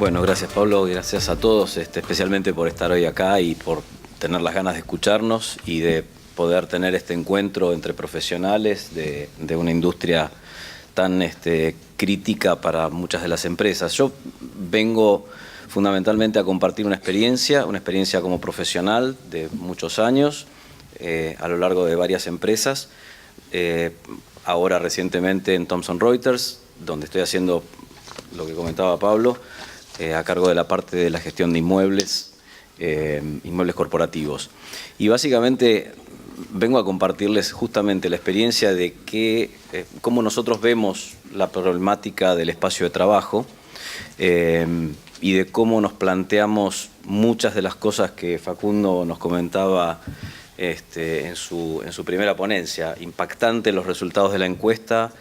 Bueno, gracias Pablo, gracias a todos, especialmente por estar hoy acá y por tener las ganas de escucharnos y de poder tener este encuentro entre profesionales de una industria tan crítica para muchas de las empresas. Yo vengo fundamentalmente a compartir una experiencia como profesional de muchos años, a lo largo de varias empresas, ahora recientemente en Thomson Reuters, donde estoy haciendo lo que comentaba Pablo, a cargo de la parte de la gestión de inmuebles, inmuebles corporativos. Y básicamente vengo a compartirles justamente la experiencia de cómo nosotros vemos la problemática del espacio de trabajo y de cómo nos planteamos muchas de las cosas que Facundo nos comentaba en su primera ponencia. Impactante los resultados de la encuesta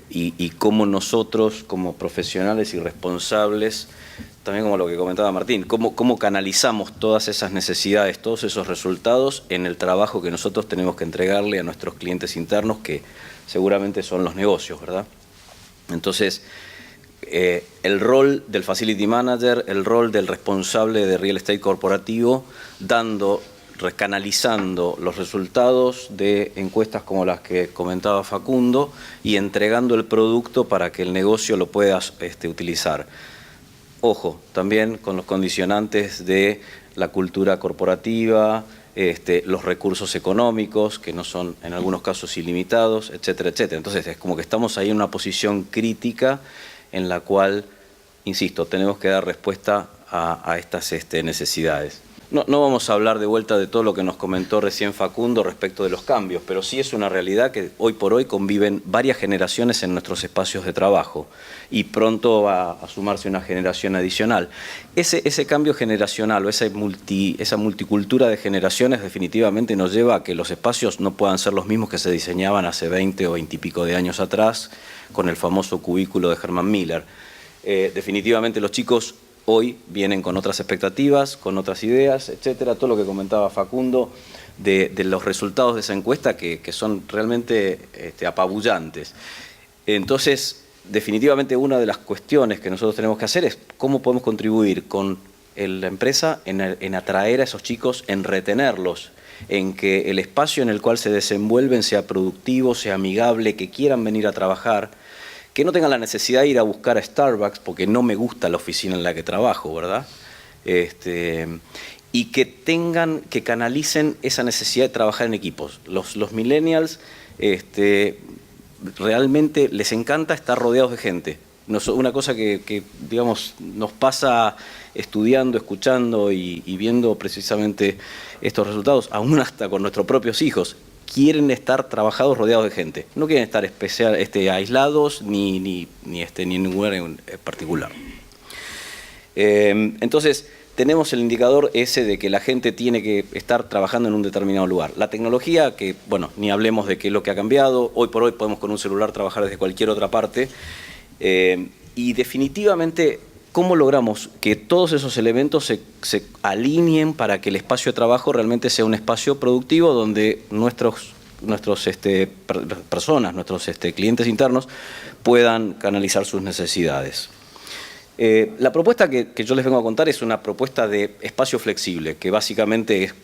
y cómo nosotros como profesionales y responsables, también como lo que comentaba Martín, cómo canalizamos todas esas necesidades, todos esos resultados en el trabajo que nosotros tenemos que entregarle a nuestros clientes internos, que seguramente son los negocios, ¿verdad? Entonces, el rol del Facility Manager, el rol del responsable de Real Estate corporativo, canalizando los resultados de encuestas como las que comentaba Facundo y entregando el producto para que el negocio lo pueda utilizar. Ojo, también con los condicionantes de la cultura corporativa, los recursos económicos, que no son en algunos casos ilimitados, etcétera, etcétera. Entonces es como que estamos ahí en una posición crítica en la cual, insisto, tenemos que dar respuesta a estas necesidades. No vamos a hablar de vuelta de todo lo que nos comentó recién Facundo respecto de los cambios, pero sí es una realidad que hoy por hoy conviven varias generaciones en nuestros espacios de trabajo y pronto va a sumarse una generación adicional. Ese cambio generacional o esa multicultura de generaciones definitivamente nos lleva a que los espacios no puedan ser los mismos que se diseñaban hace 20 o 20 y pico de años atrás con el famoso cubículo de Herman Miller. Definitivamente los chicos hoy vienen con otras expectativas, con otras ideas, etcétera. Todo lo que comentaba Facundo de los resultados de esa encuesta que son realmente apabullantes. Entonces, definitivamente una de las cuestiones que nosotros tenemos que hacer es cómo podemos contribuir con la empresa en atraer a esos chicos, en retenerlos, en que el espacio en el cual se desenvuelven sea productivo, sea amigable, que quieran venir a trabajar, que no tengan la necesidad de ir a buscar a Starbucks porque no me gusta la oficina en la que trabajo, ¿verdad? Y que canalicen esa necesidad de trabajar en equipos. Los millennials realmente les encanta estar rodeados de gente. Una cosa que digamos, nos pasa estudiando, escuchando y viendo precisamente estos resultados, aún hasta con nuestros propios hijos, quieren estar trabajados rodeados de gente. No quieren estar aislados ni en ningún lugar en particular. Entonces, tenemos el indicador ese de que la gente tiene que estar trabajando en un determinado lugar. La tecnología, que, bueno, ni hablemos de qué es lo que ha cambiado. Hoy por hoy podemos con un celular trabajar desde cualquier otra parte. Y definitivamente, ¿cómo logramos que todos esos elementos se alineen para que el espacio de trabajo realmente sea un espacio productivo donde nuestros clientes internos puedan canalizar sus necesidades? La propuesta que yo les vengo a contar es una propuesta de espacio flexible, que básicamente es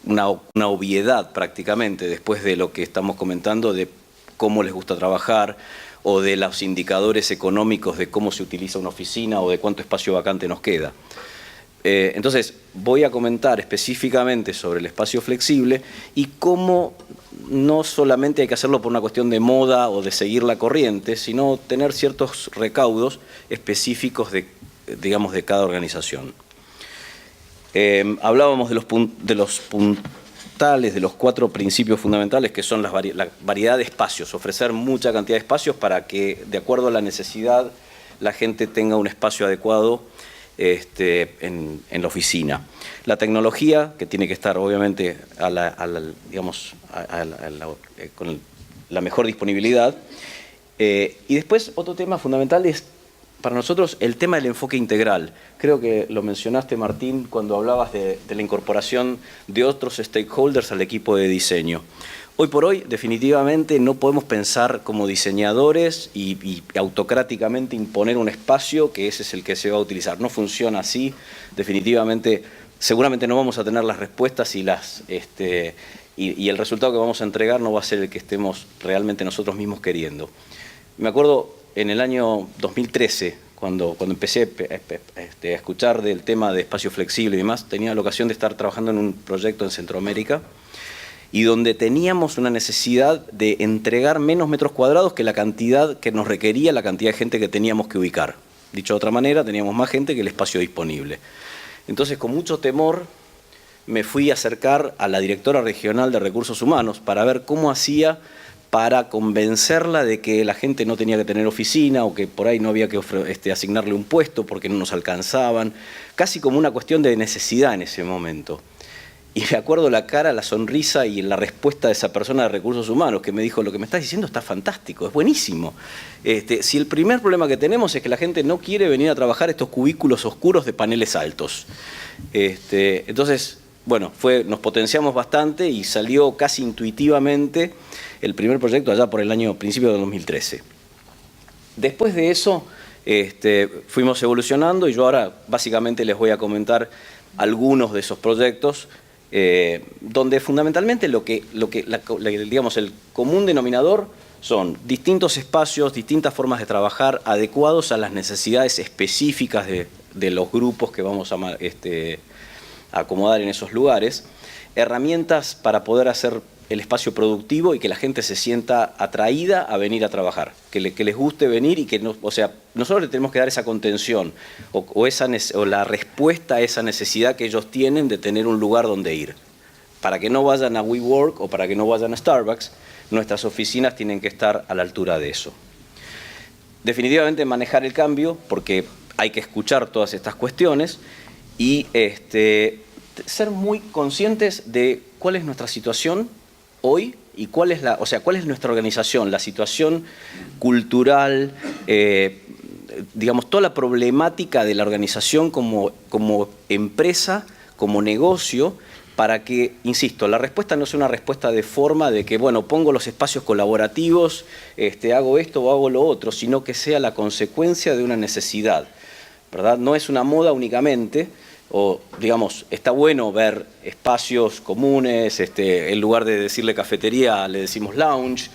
una obviedad prácticamente después de lo que estamos comentando de cómo les gusta trabajar, o de los indicadores económicos de cómo se utiliza una oficina o de cuánto espacio vacante nos queda. Entonces, voy a comentar específicamente sobre el espacio flexible y cómo no solamente hay que hacerlo por una cuestión de moda o de seguir la corriente, sino tener ciertos recaudos específicos de cada organización. Hablábamos de los de los 4 principios fundamentales, que son la variedad de espacios, ofrecer mucha cantidad de espacios para que, de acuerdo a la necesidad, la gente tenga un espacio adecuado en la oficina. La tecnología, que tiene que estar obviamente con la mejor disponibilidad. Y después otro tema fundamental es, para nosotros, el tema del enfoque integral. Creo que lo mencionaste, Martín, cuando hablabas de la incorporación de otros stakeholders al equipo de diseño. Hoy por hoy, definitivamente, no podemos pensar como diseñadores y autocráticamente imponer un espacio que ese es el que se va a utilizar. No funciona así. Definitivamente, seguramente no vamos a tener las respuestas y el resultado que vamos a entregar no va a ser el que estemos realmente nosotros mismos queriendo. Me acuerdo en el año 2013, cuando empecé a escuchar del tema de espacio flexible y demás, tenía la ocasión de estar trabajando en un proyecto en Centroamérica y donde teníamos una necesidad de entregar menos metros cuadrados que la cantidad que nos requería la cantidad de gente que teníamos que ubicar. Dicho de otra manera, teníamos más gente que el espacio disponible. Entonces, con mucho temor, me fui a acercar a la directora regional de Recursos Humanos para ver cómo hacía para convencerla de que la gente no tenía que tener oficina o que por ahí no había que asignarle un puesto porque no nos alcanzaban, casi como una cuestión de necesidad en ese momento. Y me acuerdo la cara, la sonrisa y la respuesta de esa persona de Recursos Humanos que me dijo, lo que me estás diciendo está fantástico, es buenísimo. Si el primer problema que tenemos es que la gente no quiere venir a trabajar estos cubículos oscuros de paneles altos. Entonces, bueno, nos potenciamos bastante y salió casi intuitivamente el primer proyecto allá por el principio de 2013. Después de eso, fuimos evolucionando y yo ahora básicamente les voy a comentar algunos de esos proyectos donde fundamentalmente digamos, el común denominador son distintos espacios, distintas formas de trabajar adecuados a las necesidades específicas de los grupos que vamos a acomodar en esos lugares, herramientas para poder hacer el espacio productivo y que la gente se sienta atraída a venir a trabajar, que les guste venir y que nosotros le tenemos que dar esa contención o la respuesta a esa necesidad que ellos tienen de tener un lugar donde ir. Para que no vayan a WeWork o para que no vayan a Starbucks, nuestras oficinas tienen que estar a la altura de eso. Definitivamente manejar el cambio, porque hay que escuchar todas estas cuestiones y ser muy conscientes de cuál es nuestra situación hoy y cuál es nuestra organización, la situación cultural, digamos, toda la problemática de la organización como empresa, como negocio, para que, insisto, la respuesta no sea una respuesta de forma de que, bueno, pongo los espacios colaborativos, hago esto o hago lo otro, sino que sea la consecuencia de una necesidad, ¿verdad? No es una moda únicamente, o digamos, está bueno ver espacios comunes, en lugar de decirle cafetería le decimos lounge,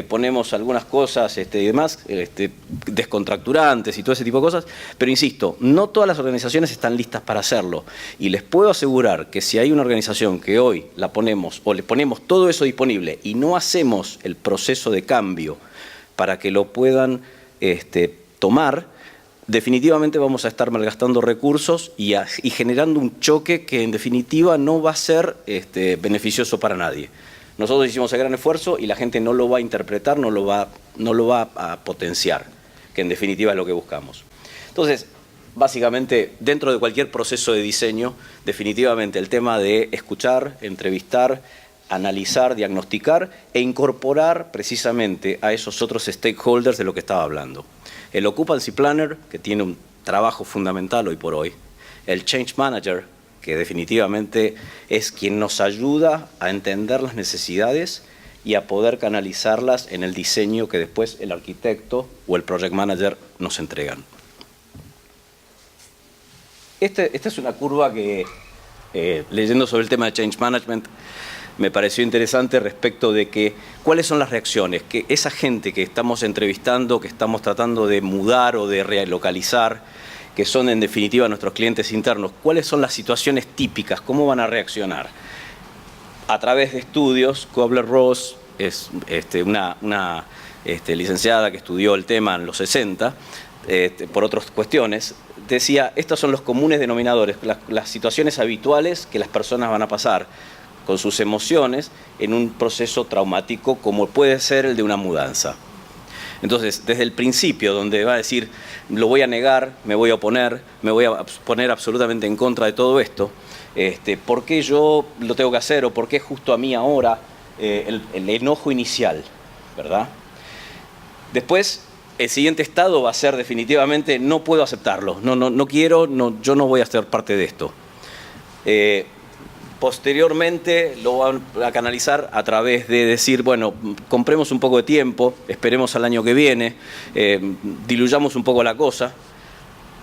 ponemos algunas cosas y demás, descontracturantes y todo ese tipo de cosas, pero insisto, no todas las organizaciones están listas para hacerlo y les puedo asegurar que si hay una organización que hoy la ponemos o le ponemos todo eso disponible y no hacemos el proceso de cambio para que lo puedan tomar, definitivamente vamos a estar malgastando recursos y generando un choque que en definitiva no va a ser beneficioso para nadie. Nosotros hicimos el gran esfuerzo y la gente no lo va a interpretar, no lo va a potenciar, que en definitiva es lo que buscamos. Entonces, básicamente, dentro de cualquier proceso de diseño, definitivamente el tema de escuchar, entrevistar, analizar, diagnosticar e incorporar precisamente a esos otros stakeholders de lo que estaba hablando. El Occupancy Planner, que tiene un trabajo fundamental hoy por hoy. El Change Manager, que definitivamente es quien nos ayuda a entender las necesidades y a poder canalizarlas en el diseño que después el arquitecto o el Project Manager nos entregan. Esta es una curva que, leyendo sobre el tema de Change Management, me pareció interesante respecto de cuáles son las reacciones, que esa gente que estamos entrevistando, que estamos tratando de mudar o de relocalizar, que son en definitiva nuestros clientes internos, cuáles son las situaciones típicas, cómo van a reaccionar. A través de estudios, Kubler-Ross es una licenciada que estudió el tema en los 60, por otras cuestiones, decía, estos son los comunes denominadores, las situaciones habituales que las personas van a pasar con sus emociones en un proceso traumático como puede ser el de una mudanza. Entonces, desde el principio, donde va a decir, lo voy a negar, me voy a oponer, me voy a poner absolutamente en contra de todo esto, ¿por qué yo lo tengo que hacer o por qué justo a mí ahora? El enojo inicial, ¿verdad? Después, el siguiente estado va a ser definitivamente, no puedo aceptarlo, no quiero, yo no voy a ser parte de esto. Posteriormente lo van a canalizar a través de decir, bueno, compremos un poco de tiempo, esperemos al año que viene, diluyamos un poco la cosa.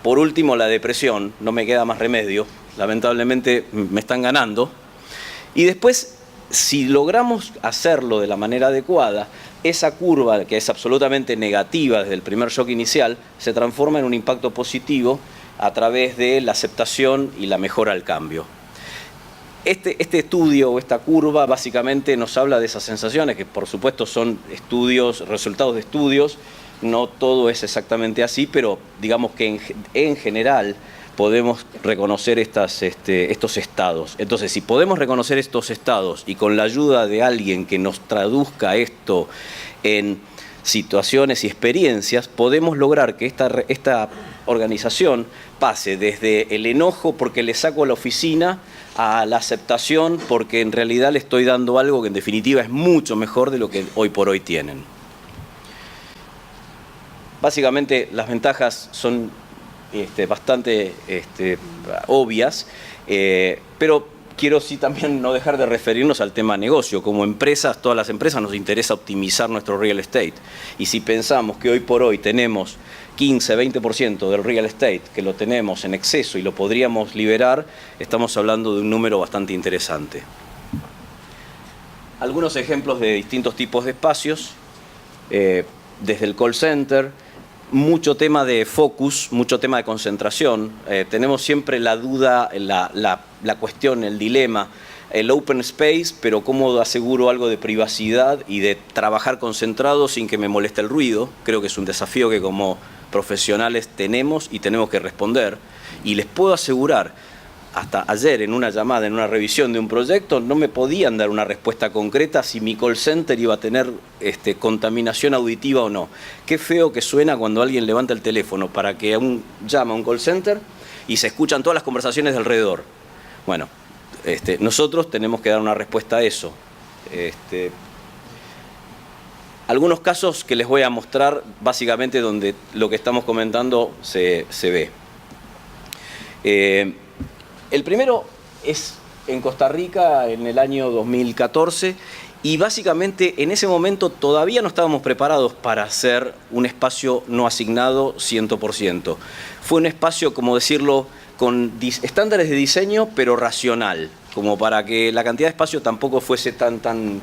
Por último, la depresión, no me queda más remedio, lamentablemente me están ganando. Y después, si logramos hacerlo de la manera adecuada, esa curva que es absolutamente negativa desde el primer shock inicial, se transforma en un impacto positivo a través de la aceptación y la mejora al cambio. Este estudio o esta curva básicamente nos habla de esas sensaciones, que por supuesto son estudios, resultados de estudios, no todo es exactamente así, pero digamos que en general podemos reconocer estos estados. Entonces, si podemos reconocer estos estados y con la ayuda de alguien que nos traduzca esto en situaciones y experiencias, podemos lograr que esta organización pase desde el enojo porque le saco a la oficina a la aceptación porque en realidad le estoy dando algo que en definitiva es mucho mejor de lo que hoy por hoy tienen. Básicamente las ventajas son bastante obvias, pero quiero sí también no dejar de referirnos al tema negocio. Como empresas, todas las empresas nos interesa optimizar nuestro real estate. Y si pensamos que hoy por hoy tenemos 15-20% del real estate, que lo tenemos en exceso y lo podríamos liberar, estamos hablando de un número bastante interesante. Algunos ejemplos de distintos tipos de espacios, desde el call center, mucho tema de focus, mucho tema de concentración. Tenemos siempre la duda, la cuestión, el dilema, el open space, pero cómo aseguro algo de privacidad y de trabajar concentrado sin que me moleste el ruido. Creo que es un desafío que como profesionales tenemos y tenemos que responder. Y les puedo asegurar, hasta ayer en una llamada, en una revisión de un proyecto, no me podían dar una respuesta concreta si mi call center iba a tener contaminación auditiva o no. Qué feo que suena cuando alguien levanta el teléfono para que llama a un call center y se escuchan todas las conversaciones de alrededor. Bueno, nosotros tenemos que dar una respuesta a eso. Algunos casos que les voy a mostrar básicamente donde lo que estamos comentando se ve. El primero es en Costa Rica en el año 2014 y básicamente en ese momento todavía no estábamos preparados para hacer un espacio no asignado 100%. Fue un espacio, como decirlo, con estándares de diseño pero racional, como para que la cantidad de espacio tampoco fuese tan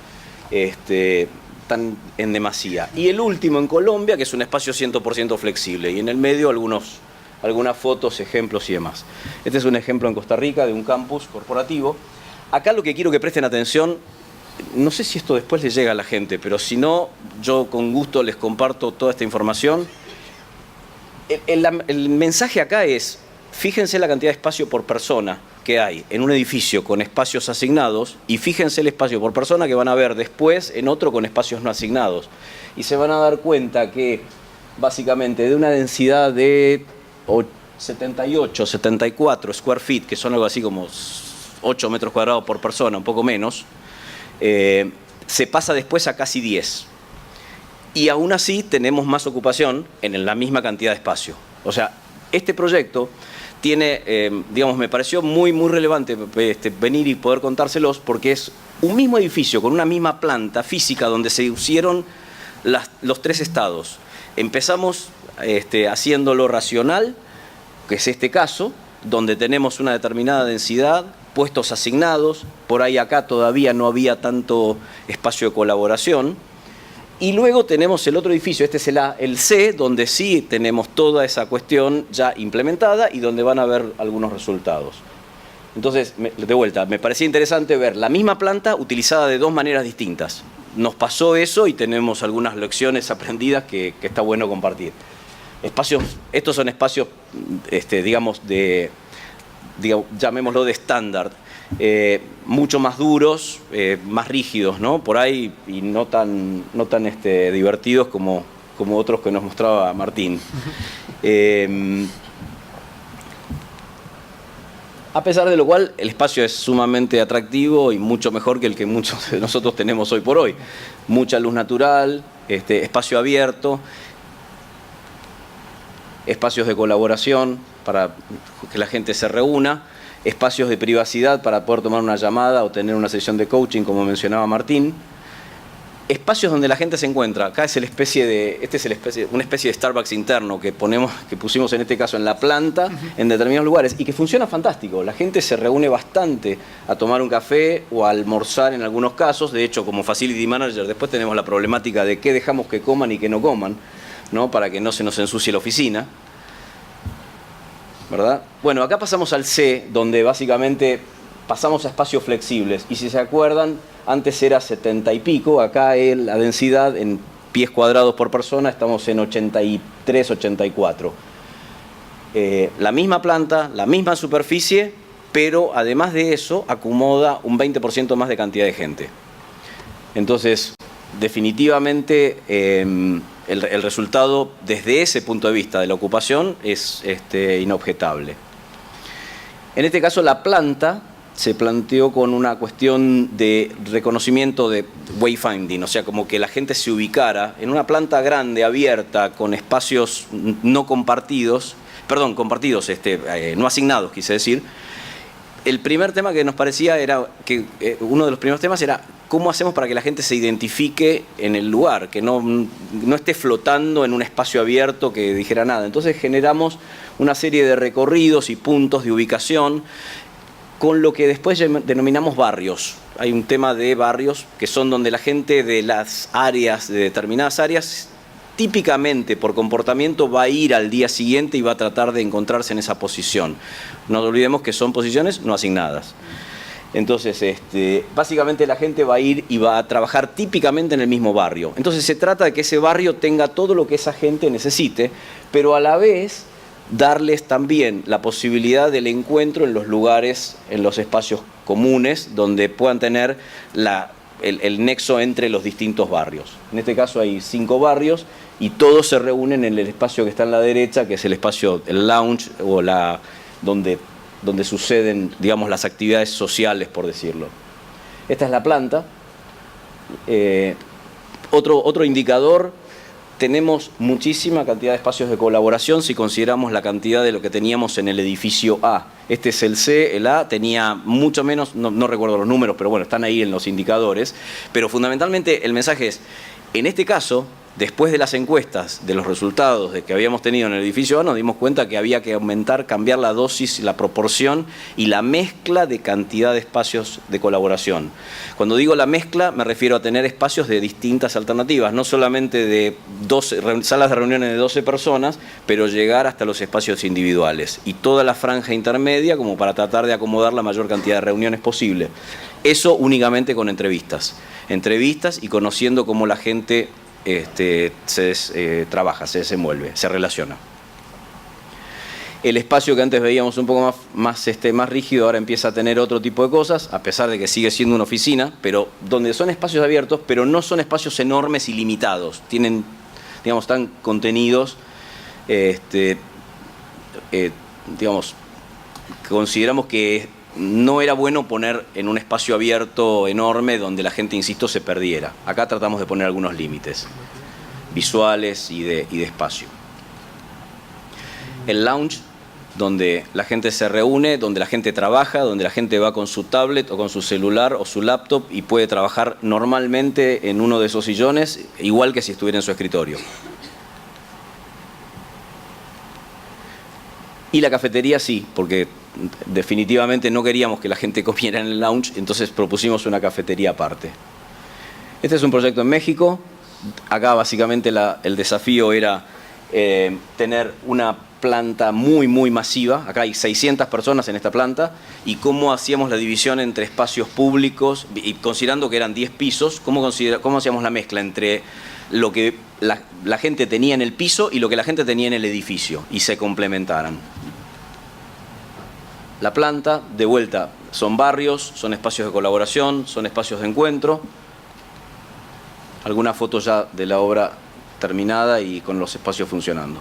en demasía. Y el último en Colombia, que es un espacio 100% flexible, y en el medio algunas fotos, ejemplos y demás. Este es un ejemplo en Costa Rica de un campus corporativo. Acá lo que quiero que presten atención, no sé si esto después les llega a la gente, pero si no, yo con gusto les comparto toda esta información. El mensaje acá es, fíjense la cantidad de espacio por persona que hay en un edificio con espacios asignados y fíjense el espacio por persona que van a ver después en otro con espacios no asignados. Y se van a dar cuenta que básicamente de una densidad de 78, 74 square feet, que son algo así como 8 metros cuadrados por persona, un poco menos, se pasa después a casi 10. Y aún así tenemos más ocupación en la misma cantidad de espacio. O sea, este proyecto tiene, digamos, me pareció muy relevante venir y poder contárselos porque es un mismo edificio con una misma planta física donde se hicieron los tres estados. Empezamos haciéndolo racional, que es este caso, donde tenemos una determinada densidad, puestos asignados, por ahí acá todavía no había tanto espacio de colaboración. Y luego tenemos el otro edificio, este es el C, donde sí tenemos toda esa cuestión ya implementada y donde van a ver algunos resultados. Entonces, de vuelta, me parecía interesante ver la misma planta utilizada de dos maneras distintas. Nos pasó eso y tenemos algunas lecciones aprendidas que está bueno compartir. Estos son espacios, digamos, llamémoslo de estándar. Mucho más duros, más rígidos, ¿no? Por ahí, y no tan divertidos como otros que nos mostraba Martín. A pesar de lo cual, el espacio es sumamente atractivo y mucho mejor que el que muchos de nosotros tenemos hoy por hoy. Mucha luz natural, espacio abierto, espacios de colaboración para que la gente se reúna. espacios de privacidad para poder tomar una llamada o tener una sesión de coaching, como mencionaba Martín. Espacios donde la gente se encuentra. Acá es una especie de Starbucks interno que pusimos en este caso en la planta, en determinados lugares, y que funciona fantástico. La gente se reúne bastante a tomar un café o a almorzar en algunos casos. De hecho, como Facility Manager, después tenemos la problemática de qué dejamos que coman y qué no coman, ¿no? Para que no se nos ensucie la oficina, ¿verdad? Bueno, acá pasamos al C, donde básicamente pasamos a espacios flexibles. Y si se acuerdan, antes era 70 y pico, acá la densidad en pies cuadrados por persona estamos en 83, 84. La misma planta, la misma superficie, pero además de eso acomoda un 20% más de cantidad de gente. Entonces, definitivamente el resultado desde ese punto de vista de la ocupación es inobjetable. En este caso, la planta se planteó con una cuestión de reconocimiento de wayfinding, o sea, como que la gente se ubicara en una planta grande, abierta, con espacios no compartidos, no asignados, quise decir. El primer tema que nos parecía era que uno de los primeros temas era cómo hacemos para que la gente se identifique en el lugar, que no esté flotando en un espacio abierto que dijera nada. Entonces generamos una serie de recorridos y puntos de ubicación con lo que después denominamos barrios. Hay un tema de barrios que son donde la gente de las áreas, de determinadas áreas, típicamente por comportamiento va a ir al día siguiente y va a tratar de encontrarse en esa posición. No olvidemos que son posiciones no asignadas. Entonces, básicamente la gente va a ir y va a trabajar típicamente en el mismo barrio. Entonces se trata de que ese barrio tenga todo lo que esa gente necesite, pero a la vez darles también la posibilidad del encuentro en los lugares, en los espacios comunes, donde puedan tener el nexo entre los distintos barrios. En este caso hay 5 barrios y todos se reúnen en el espacio que está en la derecha, que es el espacio, el lounge, o donde suceden, digamos, las actividades sociales, por decirlo. Esta es la planta. Otro indicador: tenemos muchísima cantidad de espacios de colaboración si consideramos la cantidad de lo que teníamos en el edificio A. Este es el C, el A tenía mucho menos, no recuerdo los números, pero bueno, están ahí en los indicadores. Pero fundamentalmente el mensaje es, en este caso, después de las encuestas, de los resultados que habíamos tenido en el edificio A, nos dimos cuenta que había que cambiar la dosis, la proporción y la mezcla de cantidad de espacios de colaboración. Cuando digo la mezcla, me refiero a tener espacios de distintas alternativas, no solamente de salas de reuniones de 12 personas, pero llegar hasta los espacios individuales y toda la franja intermedia como para tratar de acomodar la mayor cantidad de reuniones posible. Eso únicamente con entrevistas y conociendo cómo la gente trabaja, se desenvuelve, se relaciona. El espacio que antes veíamos un poco más rígido ahora empieza a tener otro tipo de cosas, a pesar de que sigue siendo una oficina, pero donde son espacios abiertos, pero no son espacios enormes y limitados. Tienen, digamos, están contenidos, consideramos que no era bueno poner en un espacio abierto enorme donde la gente, insisto, se perdiera. Acá tratamos de poner algunos límites visuales y de espacio. El lounge, donde la gente se reúne, donde la gente trabaja, donde la gente va con su tablet o con su celular o su laptop y puede trabajar normalmente en uno de esos sillones, igual que si estuviera en su escritorio. Y la cafetería sí, porque definitivamente no queríamos que la gente comiera en el lounge, entonces propusimos una cafetería aparte. Este es un proyecto en México. Acá básicamente el desafío era tener una planta muy masiva. Acá hay 600 personas en esta planta, y cómo hacíamos la división entre espacios públicos, y considerando que eran 10 pisos, cómo hacíamos la mezcla entre lo que la gente tenía en el piso y lo que la gente tenía en el edificio, y se complementaran. La planta, de vuelta, son barrios, son espacios de colaboración, son espacios de encuentro. Algunas fotos ya de la obra terminada y con los espacios funcionando.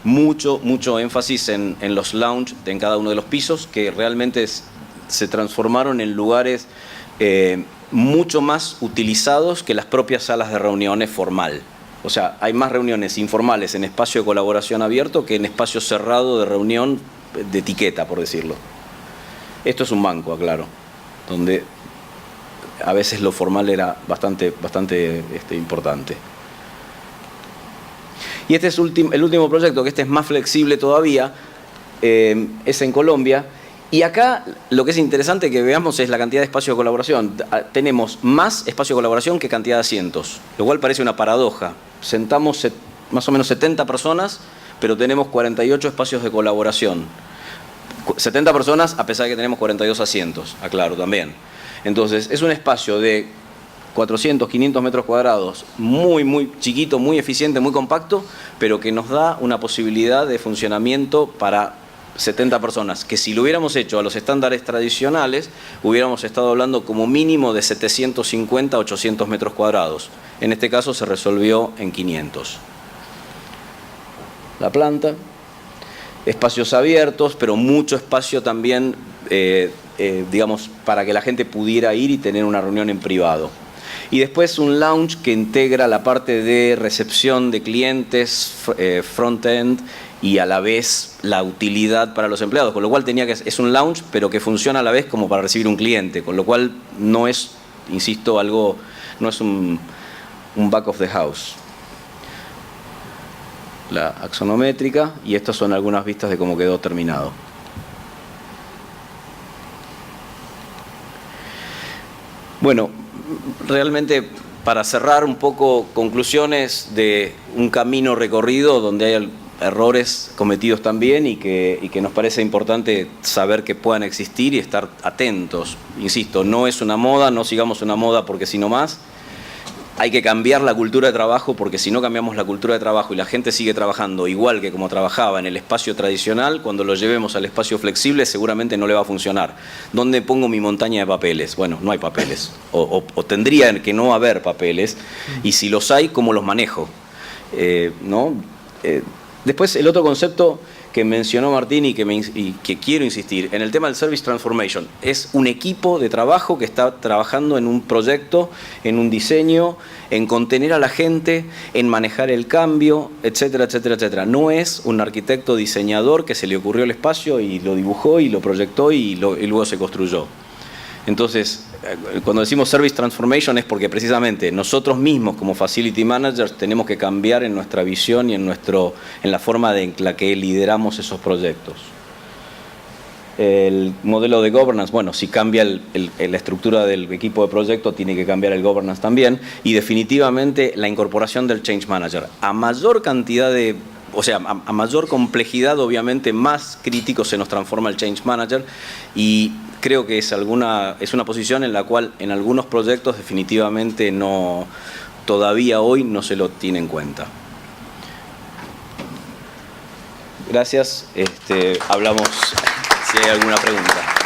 Mucho énfasis en los lounge en cada uno de los pisos, que realmente se transformaron en lugares mucho más utilizados que las propias salas de reuniones formal. O sea, hay más reuniones informales en espacio de colaboración abierto que en espacio cerrado de reunión de etiqueta, por decirlo. Esto es un banco, aclaro, donde a veces lo formal era bastante importante. Y este es el último proyecto, que este es más flexible todavía, es en Colombia. Y acá lo que es interesante que veamos es la cantidad de espacio de colaboración. Tenemos más espacio de colaboración que cantidad de asientos, lo cual parece una paradoja. Sentamos más o menos 70 personas, pero tenemos 48 espacios de colaboración. 70 personas a pesar de que tenemos 42 asientos, aclaro también. Entonces, es un espacio de 400, 500 metros cuadrados, muy chiquito, muy eficiente, muy compacto, pero que nos da una posibilidad de funcionamiento para 70 personas, que si lo hubiéramos hecho a los estándares tradicionales, hubiéramos estado hablando como mínimo de 750 a 800 metros cuadrados. En este caso se resolvió en 500. La planta, espacios abiertos, pero mucho espacio también, digamos, para que la gente pudiera ir y tener una reunión en privado. Y después un lounge que integra la parte de recepción de clientes, front-end, y a la vez la utilidad para los empleados, con lo cual es un lounge, pero que funciona a la vez como para recibir un cliente, con lo cual no es, insisto, no es un back of the house. La axonométrica, y estas son algunas vistas de cómo quedó terminado. Bueno, realmente para cerrar un poco, conclusiones de un camino recorrido donde hay errores cometidos también y que nos parece importante saber que puedan existir y estar atentos. Insisto, no es una moda, no sigamos una moda porque si no más. Hay que cambiar la cultura de trabajo, porque si no cambiamos la cultura de trabajo y la gente sigue trabajando igual que como trabajaba en el espacio tradicional, cuando lo llevemos al espacio flexible seguramente no le va a funcionar. ¿Dónde pongo mi montaña de papeles? Bueno, no hay papeles, o tendría que no haber papeles, y si los hay, ¿cómo los manejo? ¿No? Después el otro concepto que mencionó Martín y que quiero insistir, en el tema del Service Transformation, es un equipo de trabajo que está trabajando en un proyecto, en un diseño, en contener a la gente, en manejar el cambio, etcétera, etcétera, etcétera. No es un arquitecto diseñador que se le ocurrió el espacio y lo dibujó y lo proyectó y luego se construyó. Entonces, cuando decimos Service Transformation es porque precisamente nosotros mismos como Facility Managers tenemos que cambiar en nuestra visión y en la forma en la que lideramos esos proyectos. El modelo de governance, bueno, si cambia la estructura del equipo de proyecto, tiene que cambiar el governance también. Y definitivamente la incorporación del Change Manager. A mayor cantidad a mayor complejidad, obviamente, más crítico se nos transforma el Change Manager, y creo que es una posición en la cual en algunos proyectos definitivamente todavía hoy no se lo tiene en cuenta. Gracias. Hablamos si hay alguna pregunta.